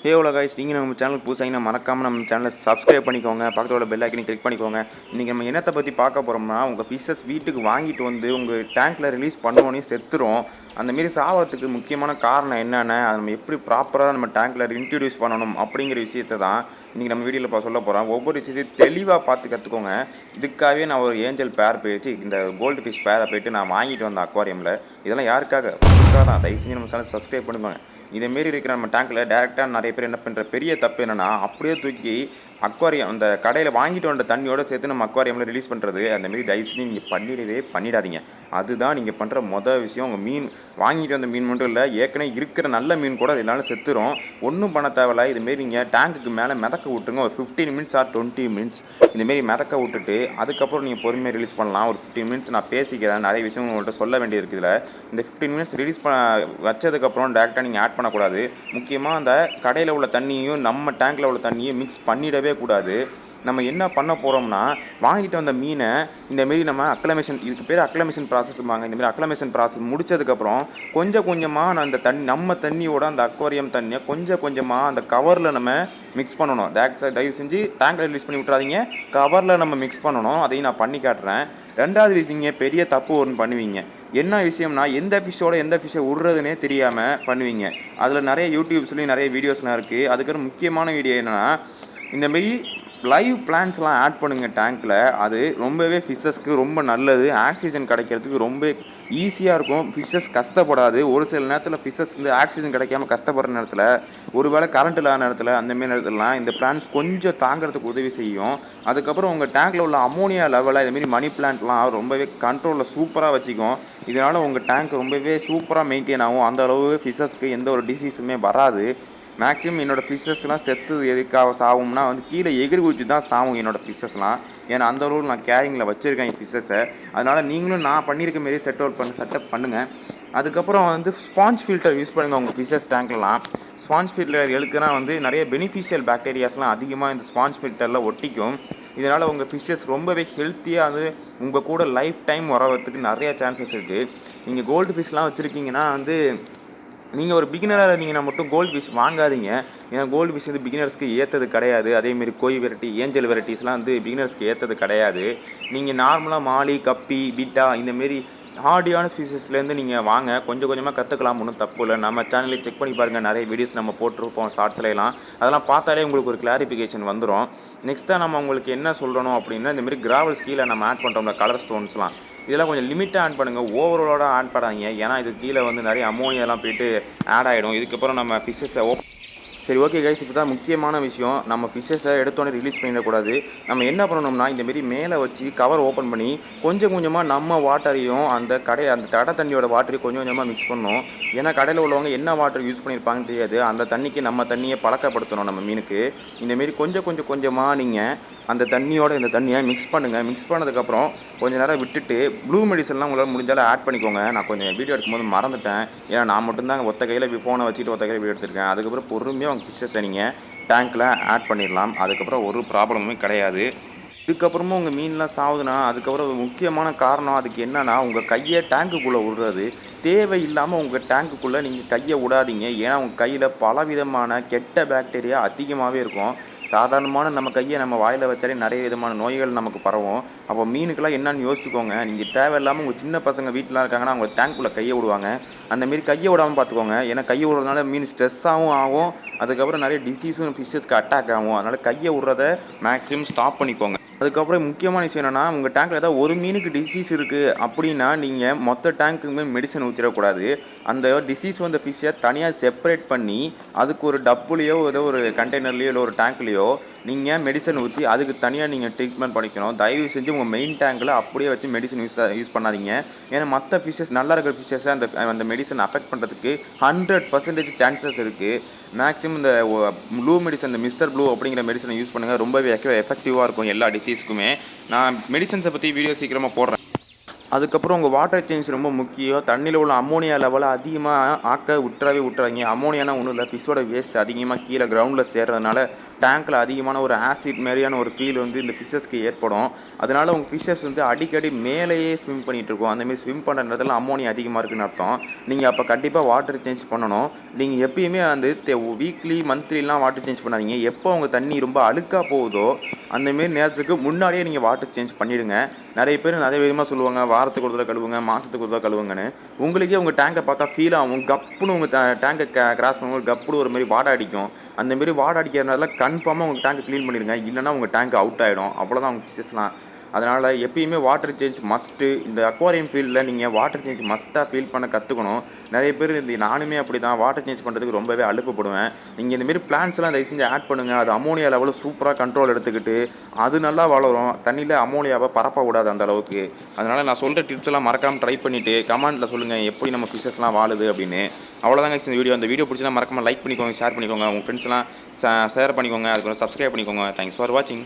ஹே Ola guys, நீங்கள் நம்ம சேனலுக்கு புதுசாக மறக்காமல் நம்ம சேனலை சப்ஸ்கிரைப் பண்ணிக்கோங்க. பக்கத்தோட பெல் ஐக்கனை கிளிக் பண்ணிக்கோங்க. இன்றைக்கி நம்ம என்னத்தை பற்றி பார்க்க போகிறோம்னா, உங்கள் ஃபிஷ்ஷஸ் வீட்டுக்கு வாங்கிட்டு வந்து உங்கள் டேங்க்கில் ரிலீஸ் பண்ணோன்னே செத்துரும். அந்தமாரி சாவறதுக்கு முக்கியமான காரணம் என்னென்ன, அதை நம்ம எப்படி ப்ராப்பராக நம்ம டேங்க்கில் இன்ட்ரடியூஸ் பண்ணணும் அப்படிங்கிற விஷயத்தை தான் இன்றைக்கி நம்ம வீடியோவில் சொல்ல போகிறோம். ஒவ்வொரு விஷயத்தையும் தெளிவாக பார்த்து கற்றுக்கோங்க. இதுக்காகவே நான் ஒரு ஏஞ்சல் பேர் போயிடுச்சு, இந்த கோல்டு ஃபிஷ் பேரை போய்ட்டு நான் வாங்கிட்டு வந்தேன் அக்வாரியமில். இதெல்லாம் யாருக்காக? உங்களுக்காக தான். தயவு செஞ்சு நம்ம சேனல் சப்ஸ்கிரைப் பண்ணுவாங்க. இதேமாரி இருக்கிற நம்ம டேங்க்கில் டேரெக்டாக நிறைய பேர் என்ன பண்ணுற பெரிய தப்பு என்னென்னா, அப்படியே தூக்கி அக்வாரியம் அந்த கடையில் வாங்கிட்டு வந்த தண்ணியோடு சேர்த்து நம்ம அக்வாரியமில் ரிலீஸ் பண்ணுறது. அந்தமாரி தயவு செஞ்சு நீங்கள் பண்ணிடாதீங்க. அதுதான் நீங்கள் பண்ணுற மொதல் விஷயம். உங்கள் மீன் வாங்கிட்டு வந்த மீன் மட்டும் இல்லை, ஏற்கனவே இருக்கிற நல்ல மீன் கூட இதனால செத்துரும். ஒன்றும் பண்ண தேவையில்ல. இதுமாரி நீங்கள் டேங்க்குக்கு மேலே மிதக்க விட்டுருங்க. ஒரு 15 மினிட்ஸ் ஆர் 20 மினிட்ஸ் இதுமாரி மிதக்க விட்டுட்டு அதுக்கப்புறம் நீங்கள் பொறுமையாக ரிலீஸ் பண்ணலாம். ஒரு 15 மினிட்ஸ் நான் பேசிக்கிறேன், நிறைய விஷயம் உங்கள்கிட்ட சொல்ல வேண்டியது இருக்குதுல. இந்த 15 மினிட்ஸ் ரிலீஸ் வச்சதுக்கப்புறம் டேரெக்டாக நீங்கள் ஆட் பண்ணக்கூடாது. முக்கியமாக அந்த கடையில் உள்ள தண்ணியும் நம்ம டேங்க்கில் உள்ள தண்ணியும் மிக்ஸ் பண்ணிடவே கூடாது. நம்ம என்ன பண்ண போகிறோம்னா, வாங்கிட்டு வந்த மீனை இந்தமாரி நம்ம அக்ளமேஷன், இதுக்கு பேர் அக்ளமேஷன் ப்ராசஸ்ம்பாங்க. இந்தமாரி அக்ளமேஷன் ப்ராசஸ் முடித்ததுக்கப்புறம் கொஞ்சம் கொஞ்சமாக அந்த நம்ம தண்ணியோட அந்த அக்வாரியம் தண்ணியை கொஞ்சம் கொஞ்சமாக அந்த கவரில் நம்ம மிக்ஸ் பண்ணணும். தயவு செஞ்சு டேங்கில் ரிலீஸ் பண்ணி விட்றாதீங்க, கவரில் நம்ம மிக்ஸ் பண்ணணும். அதையும் நான் பண்ணி காட்டுறேன். ரெண்டாவது விஷயம், பெரிய தப்பு ஒன்று பண்ணுவீங்க. என்ன விஷயம்னா, எந்த ஃபிஷ்ஷோட எந்த ஃபிஷ்ஷை விட்றதுனே தெரியாமல் பண்ணுவீங்க. அதில் நிறைய யூடியூப்ஸ்லேயும் நிறைய வீடியோஸ்லாம் இருக்குது. அதுக்கு முக்கியமான வீடியோ என்னென்னா, இந்தமாரி லைவ் பிளான்ஸ்லாம் ஆட் பண்ணுங்கள் டேங்க்கில். அது ரொம்பவே ஃபிஷ்ஷஸ்க்கு ரொம்ப நல்லது. ஆக்சிஜன் கிடைக்கிறதுக்கு ரொம்ப ஈஸியாக இருக்கும். ஃபிஷ்ஷஸ் கஷ்டப்படாது. ஒரு சில நேரத்தில் ஃபிஷ்ஷஸ் வந்து ஆக்சிஜன் கிடைக்காம கஷ்டப்படுற நேரத்தில், ஒரு வேளை கரண்ட் இல்லாத நேரத்தில், அந்தமாரி நேரத்துலலாம் இந்த பிளான்ஸ் கொஞ்சம் தாங்கிறதுக்கு உதவி செய்யும். அதுக்கப்புறம் உங்கள் டேங்க்கில் உள்ள அமோனியா லெவலை இதுமாரி மணி பிளான்ட்லாம் ரொம்பவே கண்ட்ரோலில் சூப்பராக வச்சுக்கும். இதனால் உங்கள் டேங்க் ரொம்பவே சூப்பராக மெயின்டைன் ஆகும். அந்த அளவு ஃபிஷ்ஷஸ்க்கு எந்த ஒரு டிசீஸுமே வராது. மேக்ஸிமம் என்னோடய ஃபிஷ்ஷஸ்லாம் செத்து எதுக்காக சாகும்னா வந்து கீழே எகிரி குதிச்சு தான் சாகும் என்னோடய ஃபிஷ்ஷஸ்லாம். ஏன்னா அந்த அளவுக்கு நான் கேரிங்கில் வச்சுருக்கேன் என் ஃபிஷ்ஷஸை. அதனால் நீங்களும் நான் பண்ணியிருக்க மாரி செட்டப் பண்ணுங்கள். அதுக்கப்புறம் வந்து ஸ்பாஞ்ச் ஃபில்டர் யூஸ் பண்ணுங்கள் உங்கள் ஃபிஷ்ஷஸ் டேங்க்லாம். ஸ்பாஞ்ச் ஃபில்டர் எதுக்குன்னா வந்து நிறைய பெனிஃபிஷியல் பாக்டீரியாஸ்லாம் அதிகமாக இந்த ஸ்பாஞ்ச் ஃபில்டரில் ஒட்டிக்கும். இதனால் உங்கள் ஃபிஷ்ஷஸ் ரொம்பவே ஹெல்த்தியாக அது உங்கள் கூட லைஃப் டைம் வரதுக்கு நிறைய சான்சஸ் இருக்குது. நீங்கள் கோல்டு ஃபிஷ்லாம் வச்சுருக்கீங்கன்னா வந்து, நீங்கள் ஒரு பிகினராக இருந்தீங்கன்னா மட்டும் கோல்டு ஃபிஷ் வாங்காதீங்க. ஏன்னா கோல்டு ஃபிஷ் வந்து பிகினர்ஸ்க்கு ஏற்றது கிடையாது. அதேமாரி கோய் வெரைட்டி, ஏஞ்சல் வெரைட்டிஸ்லாம் வந்து பிகினர்ஸ்க்கு ஏற்றது கிடையாது. நீங்கள் நார்மலாக மாலி, கப்பி, பீட்டா இந்தமாரி ஹார்டியான ஃபிஷஸ்லேருந்து நீங்கள் வாங்க. கொஞ்சம் கொஞ்சமாக கற்றுக்கலாம், ஒன்றும் தப்பு இல்லை. நம்ம சேனலில் செக் பண்ணி பாருங்கள், நிறைய வீடியோஸ் நம்ம போட்டிருப்போம் ஷார்ட்ஸ்லாம். அதெல்லாம் பார்த்தாலே உங்களுக்கு ஒரு கிளாரிஃபிகேஷன் வந்துடும். நெக்ஸ்ட்டாக நம்ம உங்களுக்கு என்ன சொல்கிறோம் அப்படின்னா, இந்தமாரி கிராவல்ஸ் கீழே நம்ம ஆட் பண்ணுறோம்ல கலர் ஸ்டோன்ஸ்லாம், இதெல்லாம் கொஞ்சம் லிமிட்டாக ஆட் பண்ணுங்கள், ஓவரோட ஆட் பண்ணாதீங்க. ஏன்னா இது கீழே வந்து நிறைய அமோனியாலாம் போய்ட்டு ஆட் ஆகிடும். இதுக்கப்புறம் நம்ம ஃபிஷ்ஷஸை சரி, ஓகே கைஸ், இப்போ தான் முக்கியமான விஷயம். நம்ம ஃபிஷ்ஷஸை எடுத்தோன்னே ரிலீஸ் பண்ணிடக்கூடாது. நம்ம என்ன பண்ணணும்னா, இந்தமாரி மேலே வச்சு கவர் ஓப்பன் பண்ணி கொஞ்சம் கொஞ்சமாக நம்ம வாட்டரையும் அந்த கடை தண்ணியோட வாட்டரையும் கொஞ்சம் கொஞ்சமாக மிக்ஸ் பண்ணணும். ஏன்னா கடையில் உள்ளவங்க என்ன வாட்டர் யூஸ் பண்ணியிருப்பாங்கன்னு தெரியாது. அந்த தண்ணிக்கு நம்ம தண்ணியை பழக்கப்படுத்தணும் நம்ம மீனுக்கு. இந்தமாரி கொஞ்சமாக நீங்கள் அந்த தண்ணியோட இந்த தண்ணியை மிக்ஸ் பண்ணுங்கள். மிக்ஸ் பண்ணதுக்கப்புறம் கொஞ்சம் நேரம் விட்டுட்டு ப்ளூ மெடிசன்லாம் உங்களால் முடிஞ்சாலும் ஆட் பண்ணிக்கோங்க. நான் கொஞ்சம் வீடியோ எடுக்கும்போது மறந்துட்டேன். ஏன்னா நான் மட்டும்தான் ஒத்த கையில் ஃபோனை வச்சுட்டு ஒத்த கையில் வீடியோ எடுத்திருக்கேன். அதுக்கப்புறம் பொறுமையாக உங்கள் ஃபிஷ்ஷஸை நீங்கள் டேங்க்கில் ஆட் பண்ணிடலாம். அதுக்கப்புறம் ஒரு ப்ராப்ளமுமே கிடையாது. இதுக்கப்புறமும் உங்கள் மீன்லாம் சாகுதுன்னா அதுக்கப்புறம் முக்கியமான காரணம் அதுக்கு என்னென்னா, உங்கள் கையை டேங்க்குள்ளே விடுறது. தேவையில்லாமல் உங்கள் டேங்க்குள்ளே நீங்கள் கையை விடாதீங்க. ஏன்னா உங்கள் கையில் பலவிதமான கெட்ட பாக்டீரியா அதிகமாகவே இருக்கும். சாதாரணமான நம்ம கையை நம்ம வாயில் வச்சாலே நிறைய விதமான நோய்கள் நமக்கு பரவும். அப்போ மீனுக்கெல்லாம் என்னன்னு யோசிச்சுக்கோங்க. நீங்கள் தேவையில்லாமல் உங்கள் சின்ன பசங்க வீட்டிலாம் இருக்காங்கன்னா அவங்க டேங்க்குள்ளே கையை விடுவாங்க. அந்தமாரி கையை விடாமல் பார்த்துக்கோங்க. ஏன்னா கையை விடுறதுனால மீன் ஸ்ட்ரெஸ்ஸாகவும் ஆகும். அதுக்கப்புறம் நிறைய டிசீஸும் ஃபிஷ்ஷஸ்க்கு அட்டாக் ஆகும். அதனால் கையை விடுறத மேக்ஸிமம் ஸ்டாப் பண்ணிக்கோங்க. அதுக்கப்புறம் முக்கியமான விஷயம் என்னென்னா, உங்கள் டேங்க்கில் ஏதாவது ஒரு மீனுக்கு டிசீஸ் இருக்குது அப்படின்னா நீங்கள் மொத்த டேங்க்குமே மெடிசன் ஊற்றிடக்கூடாது. அந்த டிசீஸ் வந்த ஃபிஷ்ஷை தனியாக செப்பரேட் பண்ணி அதுக்கு ஒரு டப்புலேயோ ஏதோ ஒரு கண்டெய்னர்லேயோ இல்லை ஒரு டேங்க்லேயோ நீங்கள் மெடிசன் ஊற்றி அதுக்கு தனியாக நீங்கள் ட்ரீட்மெண்ட் பண்ணிக்கணும். தயவு செஞ்சு உங்கள் மெயின் டேங்கில் அப்படியே வச்சு மெடிசன் யூஸ் பண்ணாதீங்க. ஏன்னா மற்ற ஃபிஷ்ஷஸ், நல்லா இருக்கிற ஃபிஷ்ஷஸை அந்த மெடிசன் அஃபெக்ட் பண்ணுறதுக்கு 100% சான்சஸ் இருக்குது. மேக்ஸிமம் இந்த ப்ளூ மெடிசன், இந்த மிஸ்டர் ப்ளூ அப்படிங்கிற மெடிசனை யூஸ் பண்ணுங்கள். ரொம்பவே எஃபெக்டிவாக இருக்கும் எல்லா டிசீஸ்க்குமே. நான் மெடிசன்ஸை பற்றி வீடியோ சீக்கிரமாக போடுறேன். அதுக்கப்புறம் உங்கள் வாட்டர் சேஞ்ச் ரொம்ப முக்கியம். தண்ணியில் உள்ள அமோனியா லெவலை அதிகமாக விட்டுறாதீங்க. அமோனியானா ஒன்றும் இல்லை, ஃபிஷ்ஷோட வேஸ்ட் அதிகமாக கீழே கிரவுண்டில் சேர்றதுனால டேங்க்கில் அதிகமான ஒரு ஆசிட் மாதிரியான ஒரு ஃபீல் வந்து இந்த ஃபிஷ்ஷஸ்க்கு ஏற்படும். அதனால உங்கள் ஃபிஷ்ஷஸ் வந்து அடிக்கடி மேலேயே ஸ்விம் பண்ணிகிட்டு இருக்கும். அந்தமாரி ஸ்விம் பண்ணுற நேரத்தில் அம்மோனியா அதிகமாக இருக்குன்னு அர்த்தம். நீங்கள் அப்போ கண்டிப்பாக வாட்டர் சேஞ்ச் பண்ணணும். நீங்கள் எப்பயுமே வந்து வீக்லி மந்த்லிலாம் வாட்டர் சேஞ்ச் பண்ணாதீங்க. எப்போ உங்கள் தண்ணி ரொம்ப அழுக்காக போகுதோ அந்தமாரி நேரத்துக்கு முன்னாடியே நீங்கள் வாட்டர் சேஞ்ச் பண்ணிவிடுங்க. நிறைய பேர் நிறைய விதமாக சொல்லுவாங்க, வாரத்துக்கு ஒரு தடவை கழுவுங்க, மாதத்துக்கு ஒரு தடவை கழுவுங்கன்னு. உங்களுக்கே உங்கள் டேங்கை பார்த்தா ஃபீல் ஆகும். கப்புன்னு உங்கள் டேங்கை கிராஸ் பண்ணும்போது கப்புன்னு ஒரு மாதிரி வாடை அடிக்கும். அந்தமாரி வாடை அடிக்கிறதுனால கன்ஃபார்மாக உங்கள் டேங்கை க்ளீன் பண்ணிடுங்க. இல்லைனா உங்கள் டேங்க் அவுட் ஆகிடும். அவ்வளோதான் உங்கள் ஃபிஷ்ஷஸ்லாம். அதனால் எப்பயுமே வாட்டர் சேஞ்ச் மஸ்ட்டு. இந்த அக்வாரியம் ஃபீல்டில் நீங்கள் வாட்டர் சேஞ்ச் மஸ்ட்டாக ஃபீல் பண்ண கற்றுக்கணும். நிறைய பேர் நானுமே அப்படி தான் வாட்டர் சேஞ்ச் பண்ணுறதுக்கு ரொம்பவே அலுப்புப்படுவேன். நீங்கள் இந்தமாரி பிளான்ஸ்லாம் தயவு செஞ்சு ஆட் பண்ணுங்கள். அது அமோனியா லெவலில் சூப்பராக கண்ட்ரோல் எடுத்துக்கிட்டு அது நல்லா வளரும். தண்ணியில் அமோனியாவை பரப்ப விடாது அந்த அளவுக்கு. அதனால் நான் சொல்கிற டிப்ஸ் எல்லாம் மறக்காமல் ட்ரை பண்ணிவிட்டு கமெண்ட்டில் சொல்லுங்கள் எப்படி நம்ம ஃபிஷ்ஷஸ்லாம் வாழுது அப்படின்னு. அவ்வளோதாங்க இந்த வீடியோ. அந்த வீடியோ பிடிச்சினா மறக்காமல் லைக் பண்ணிக்கோங்க, ஷேர் பண்ணிக்கோங்க, உங்கள் ஃப்ரெண்ட்ஸ்லாம் ஷேர் பண்ணிக்கோங்க, அதுக்கு சப்ஸ்கிரைப் பண்ணிக்கோங்க. தேங்க்ஸ் ஃபார் வாட்சிங்.